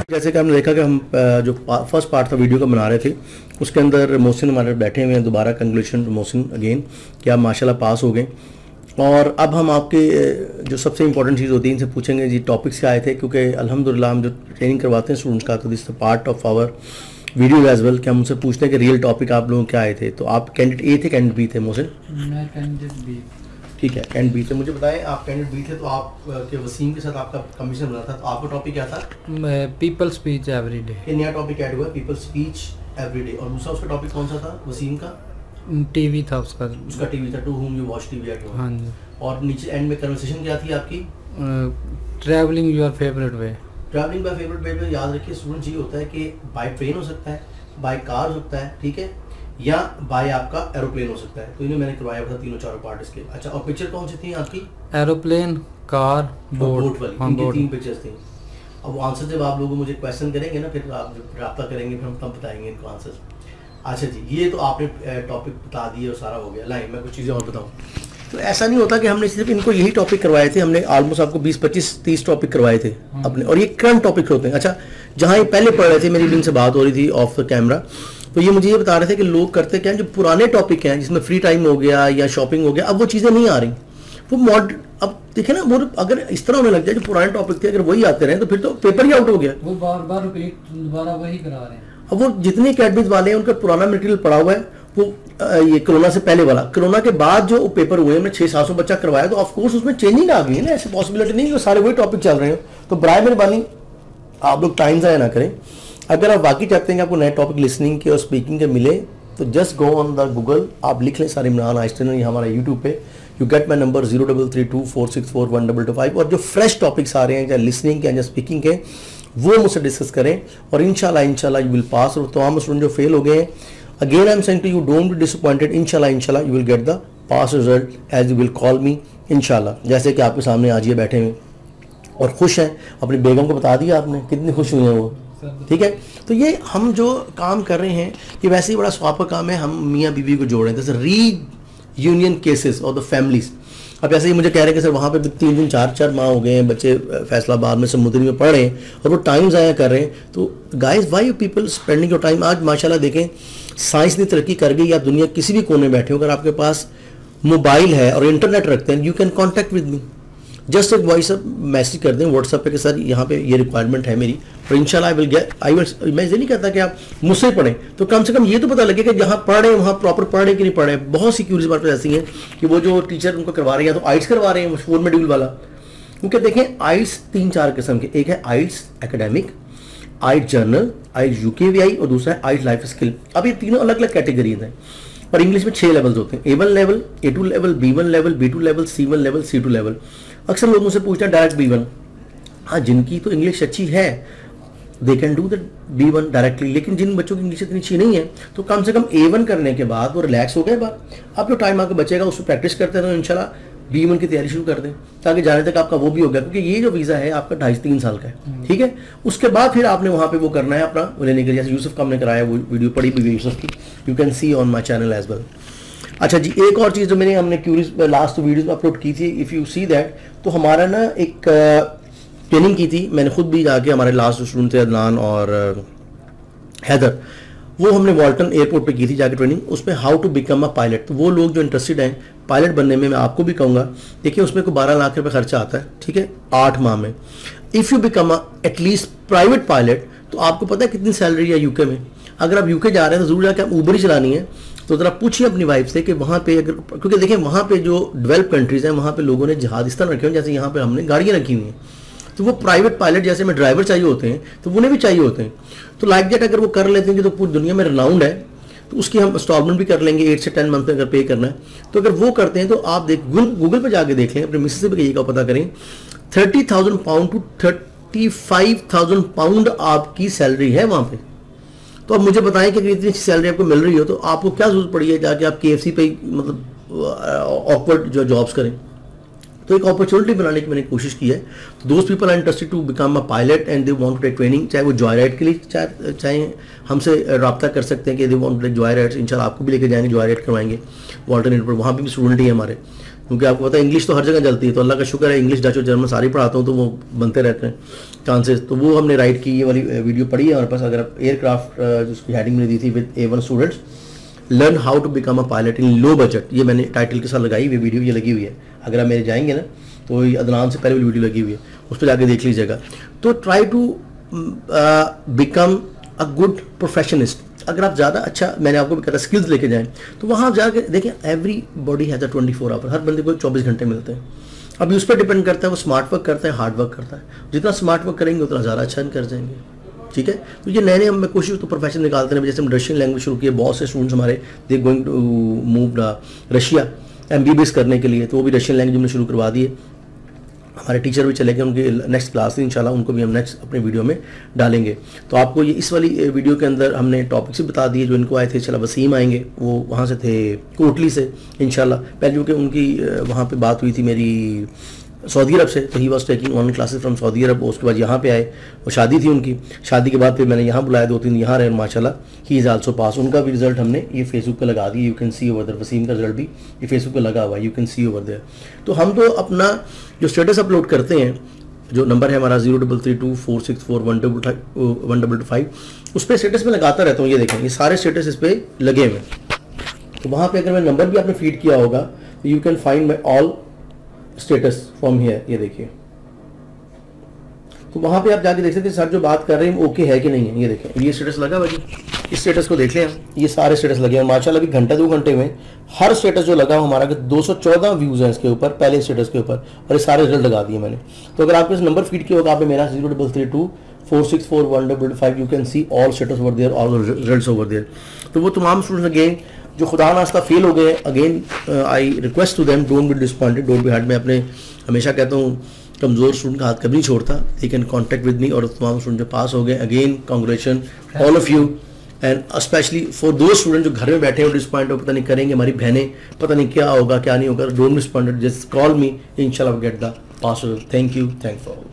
जैसे कि हमने देखा कि हम जो फर्स्ट पार्ट था वीडियो का बना रहे थे, उसके अंदर मोहसिन हमारे बैठे हुए हैं। दोबारा कंग्रेचुलेशन मोहसिन अगेन कि आप माशाल्लाह पास हो गए। और अब हम आपके जो सबसे इंपॉर्टेंट चीज़ होती है इनसे पूछेंगे जी टॉपिक्स क्या आए थे, क्योंकि अल्हम्दुलिल्लाह हम जो ट्रेनिंग करवाते हैं स्टूडेंट्स का, तो this part of our video as well कि हम उनसे पूछते हैं कि रियल टॉपिक आप लोगों क्या आए थे। तो आप कैंडिडेट ए थे, कैंडिडेट बी थे मोहसिन? मैं कैंडिडेट बी। ठीक है, कैंडिडेट बी थे। मुझे बताएं आप कैंडिडेट बी थे तो आप के वसीम के साथ आपका कमीशन बना था, तो आपका टॉपिक क्या था? People speech everyday. ये नया टॉपिक ऐड हुआ है, पीपल स्पीच एवरीडे। और दूसरा उसका टॉपिक कौन सा था वसीम का? टीवी था उसका टीवी था, to home you watch TV at home. हाँ जी। और नीचे एंड में कन्वर्सेशन क्या थी आपकी? Travelling your favourite way. Travelling by favourite वे में याद रखिए स्टूडेंट, ये होता है कि बाय ट्रेन हो सकता है, बाय कार हो सकता है, ठीक है, या बाय आपका एरोप्लेन हो सकता है। तो इन्हें मैंने करवाया था तीनों चारों पार्ट इसके। अच्छा, और पिक्चर कौन सी थी आपकी? एरोप्लेन, कार, बोट वाली। हाँ, इनकी 3 पिक्चर्स थी। अब वो आंसर जब आप लोगों मुझे क्वेश्चन करेंगे ना, फिर आप जब रब्ता करेंगे फिर हम तब बताएंगे इनको आंसर। अच्छा जी, ये तो आपने टॉपिक बता दिए और सारा हो गया। लाइन मैं कुछ चीज़ें और बताऊँ तो ऐसा नहीं होता कि हमने सिर्फ इनको यही टॉपिक करवाए थे, हमने ऑलमोस्ट आपको 20, 25, 30 टॉपिक करवाए थे अपने, और ये करंट टॉपिक होते हैं। अच्छा, जहाँ ये पहले पढ़ रहे थे, मेरी इनसे बात हो रही थी ऑफ द कैमरा, तो ये मुझे ये बता रहे थे कि लोग करते क्या है, जो पुराने टॉपिक हैं जिसमें फ्री टाइम हो गया या शॉपिंग हो गया, अब वो चीज़ें नहीं आ रही। वो मॉडर्न, अब देखिए ना, वो अगर इस तरह होने लग जाए, जो पुराने टॉपिक थे अगर वही आते रहे तो फिर तो पेपर ही आउट हो गया। वो बार बार रिपीट दोबारा वही करा रहे हैं। अब वो जितने अकेडमीज वाले हैं उनका पुराना मटेरियल पड़ा हुआ है। वो ये कोरोना से पहले वाला, कोरोना के बाद जो पेपर हुए, हमने 600-700 बच्चा करवाया, तो ऑफकोर्स उसमें चेंजिंग आ गई है ना। ऐसी पॉसिबिलिटी नहीं कि सारे वही टॉपिक चल रहे हो। तो बराए मेहरबानी आप लोग टाइम ज़ाया ना करें। अगर आप बाकी चाहते हैं कि आपको नए टॉपिक लिसनिंग के और स्पीकिंग के मिले, तो just go on the Google, आप लिख लें सारे इमरान आइस्टन, ये हमारा यूट्यूब पे, यू गेट माई नंबर 0332464122। और जो फ्रेश टॉपिक्स आ रहे हैं चाहे लिसनिंग के या स्पीकिंग के, वो मुझसे डिस्कस करें और इंशाल्लाह यू विल पास। और तमाम स्टूडेंट जो फेल हो गए हैं, again I am saying to you, don't be disappointed. इंशाल्लाह you will get the pass result as you will call me इंशाल्लाह। जैसे कि आपके सामने आज ये बैठे हुए और खुश हैं, अपनी बेगम को बता दिया आपने कितनी खुश हुई हैं वो, ठीक है। तो ये हम जो काम कर रहे हैं, ये वैसे ही बड़ा स्वाब का काम है। हम मियाँ बीवी को जोड़ रहे हैं, जैसे रीयूनियन केसेस और द फैमिलीज। अब ऐसे ही मुझे कह रहे हैं कि सर वहाँ पे 3 दिन 4 माह हो गए हैं, बच्चे फैसलाबाद में समुद्री में पढ़ रहे हैं और वो टाइम ज़ाया कर रहे हैं। तो guys, why you people spending your time? आज माशाल्लाह देखें, साइंस ने तरक्की कर गई। आप दुनिया किसी भी कोने बैठे हो, अगर आपके पास मोबाइल है और इंटरनेट रखते हैं, you can contact with me. Just एक वॉइस मैसेज कर दें व्हाट्सएप पे कि सर यहाँ पे ये रिक्वायरमेंट है मेरी, और इंशाल्लाह मैं ये नहीं कहता कि आप मुझसे पढ़ें, तो कम से कम ये तो पता लगे कि जहाँ पढ़ रहे हैं वहाँ प्रॉपर पढ़ रहे हैं कि नहीं पढ़ रहे हैं। बहुत सी क्यूरियस बात ऐसी हैं कि वो जो टीचर उनको करवा रहे हैं, या तो आइट्स करवा रहे हैं 4 मॉड्यूल वाला, क्योंकि देखें आइट्स 3-4 किस्म के, एक है आइट्स एकेडमिक, आइट्स जर्नल, आइट्स UKVI, और दूसरा है आइट्स लाइफ स्किल। अब ये तीनों अलग अलग कैटेगरीज हैं और इंग्लिश में 6 लेवल्स होते हैं। A1 level, A2 level, B1 level, B2 level, C1 level, C2 level. अक्सर लोग मुझसे पूछते हैं डायरेक्ट B1। हाँ, जिनकी तो इंग्लिश अच्छी है they can do the B1 directly, लेकिन जिन बच्चों की इंग्लिश इतनी अच्छी नहीं है, तो कम से कम A1 करने के बाद वो रिलैक्स हो गए बात। अब जो टाइम आपको बचेगा उसमें प्रैक्टिस करते हैं, तो इंशाल्लाह B1 की तैयारी शुरू कर दें, ताकि जाने तक आपका वो भी हो गया। क्योंकि ये जो वीज़ा है आपका 2.5-3 साल का है, ठीक है। उसके बाद फिर आपने वहाँ पे वो करना है अपना वो लेने के लिए। जैसे यूसुफ का हमने कराया, वो वीडियो पड़ी भी यूसुफ की, you can see on my channel as well. अच्छा जी, एक और चीज़ जो हमने क्यूरियस लास्ट वीडियोस में अपलोड की थी, इफ़ यू सी दैट, तो हमारा ना एक ट्रेनिंग की थी, मैंने खुद भी जाके, हमारे लास्ट स्टूडेंट थे अदनान और हैदर, वो हमने वॉल्टन एयरपोर्ट पे की थी जाके ट्रेनिंग। उसमें how to become a pilot. तो वो लोग जो इंटरेस्टेड हैं पायलट बनने में, मैं आपको भी कहूँगा, देखिए उसमें कोई 12 लाख रुपये खर्चा आता है, ठीक है, 8 माह में। If you become at least private pilot, तो आपको पता है कितनी सैलरी है यूके में। अगर आप यूके जा रहे हैं तो जरूर जाके आप ऊबर ही चलानी है, तो ज़रा पूछिए अपनी वाइफ से कि वहाँ पे अगर, क्योंकि देखिए वहाँ पे जो डेवलप कंट्रीज़ हैं वहाँ पे लोगों ने जहाज इस तरह रखे हुए हैं जैसे यहाँ पे हमने गाड़ियाँ रखी हुई हैं। तो वो प्राइवेट पायलट जैसे में ड्राइवर चाहिए होते हैं, तो उन्हें भी चाहिए होते हैं। तो लाइक दैट अगर वो कर लेते हैं, जो तो पूरी दुनिया में रिनाउंड है, तो उसकी हम इंस्टॉलमेंट भी कर लेंगे 8 से 10 मंथ में अगर पे करना है। तो अगर वो करते हैं तो आप देख गूगल पर जाके देख लें, अपने मिसेस से भी कहिएगा पता करें, 30,000 पाउंड टू 35,000 पाउंड आपकी सैलरी है वहाँ पे। तो अब मुझे बताएं कि अगर इतनी अच्छी सैलरी आपको मिल रही हो, तो आपको क्या जरूरत पड़ी है जाके आप KFC पे मतलब ऑकवर्ड जो जॉब्स करें। तो एक अपॉर्चुनिटी बनाने की मैंने कोशिश की है। तो दोस्त people are interested to become a pilot and they want to take training, चाहे वो जॉय राइड के लिए चाहे हमसे रब्ता कर सकते हैं कि they want to take joy rides. इंशाल्लाह आपको भी लेके जाएंगे, जॉय राइड करवाएंगे वॉल्टन एयरपोर्ट, वहाँ भी स्टूडेंट ही है हमारे। क्योंकि आपको पता है इंग्लिश तो हर जगह चलती है, तो अल्लाह का शुक्र है इंग्लिश, डच और जर्मन सारी पढ़ाता हूँ, तो वो बनते रहते हैं चांसेस। तो वो हमने राइट की, ये वाली वीडियो पढ़ी है हमारे पास। अगर आप एयरक्राफ्ट जिसकी हेडिंग मैंने दी थी with A1 students learn how to become a pilot in low budget, ये मैंने टाइटल के साथ लगाई हुई वीडियो, ये लगी हुई है। अगर आप मेरे जाएंगे ना तो ये अदनान से पहले वाली वीडियो लगी हुई है, उस पर जाके देख लीजिएगा। तो try to become a good professionist. अगर आप ज़्यादा अच्छा, मैंने आपको भी कहा स्किल्स लेके जाएं, तो वहाँ जाके देखें everybody has a 24 hour, हर बंदे को 24 घंटे मिलते हैं। अभी उस पर डिपेंड करता है वो स्मार्ट वर्क करता है, हार्ड वर्क करता है। जितना स्मार्ट वर्क करेंगे उतना ज़्यादा अच्छा कर जाएंगे, ठीक है। तो ये नए नए हम कोशिश तो प्रोफेशन निकालते हैं। जैसे हम रशियन लैंग्वेज शुरू किए, बहुत से स्टूडेंट्स हमारे they going to move Russia MBBS करने के लिए, तो वो भी रशियन लैंग्वेज हमने शुरू करवा दिए। हमारे टीचर भी चले गए, उनकी नेक्स्ट क्लास थी इंशाल्लाह, उनको भी हम नेक्स्ट अपने वीडियो में डालेंगे। तो आपको ये इस वाली वीडियो के अंदर हमने टॉपिक्स भी बता दिए। जो इनको आए थे, चला वसीम आएंगे, वो वहाँ से थे कोटली से इंशाल्लाह। पहले क्योंकि उनकी वहाँ पे बात हुई थी मेरी सऊदी अरब से, तो he was taking online classes from Saudi Arab. उसके बाद यहाँ पे आए और शादी थी उनकी, शादी के बाद फिर मैंने यहाँ बुलाया, 2-3 दिन यहाँ रहे, माशाल्लाह ही इज़ आल्सो पास। उनका भी रिजल्ट हमने ये फेसबुक पे लगा दिया, you can see over there. Waseem का रिजल्ट भी ये फेसबुक पे लगा हुआ है, you can see over there. तो हम तो अपना जो स्टेटस अपलोड करते हैं, जो नंबर है हमारा 0332464125, उस पर स्टेटस में लगाता रहता हूँ। ये देखें, ये सारे स्टेटस इस पर लगे हुए हैं। तो वहाँ पे अगर मैं नंबर भी आपने फीड किया होगा तो you can find my all status from here. ये देखिए, तो वहाँ पे आप जाके देख सकते हैं सर जो बात कर रहे हैं ओके है कि नहीं है। ये देखें, ये स्टेटस लगा भाई, इस स्टेटस को देख लें, ये सारे स्टेटस लगे हैं माशाल्लाह। अभी घंटे 2 घंटे में हर स्टेटस जो लगा हमारा 214 व्यूज़ हैं इसके ऊपर, पहले स्टेटस के ऊपर, और ये सारे रिजल्ट लगा दिए मैंने। तो अगर आपको इस नंबर फीड किया होगा, आप मेरा 0332464155, you can see all status over there, all results over there. तो वो तमाम स्टूडेंट्स अगेन जो खुदा नास्ता फेल हो गए, again I request to them, don't be disappointed, don't be hard. मैं अपने हमेशा कहता हूँ कमज़ोर स्टूडेंट का हाथ कभी नहीं छोड़ता, they can contact with me. और तमाम स्टूडेंट जो पास हो गए, again congratulation all of you, and specially for दो स्टूडेंट जो घर में बैठे हो डिसअपॉइंट हो, पता नहीं करेंगे हमारी बहनें, पता नहीं क्या होगा क्या नहीं होगा, don't disappointed, just call me, इंशाल्लाह get the pass. Thank you for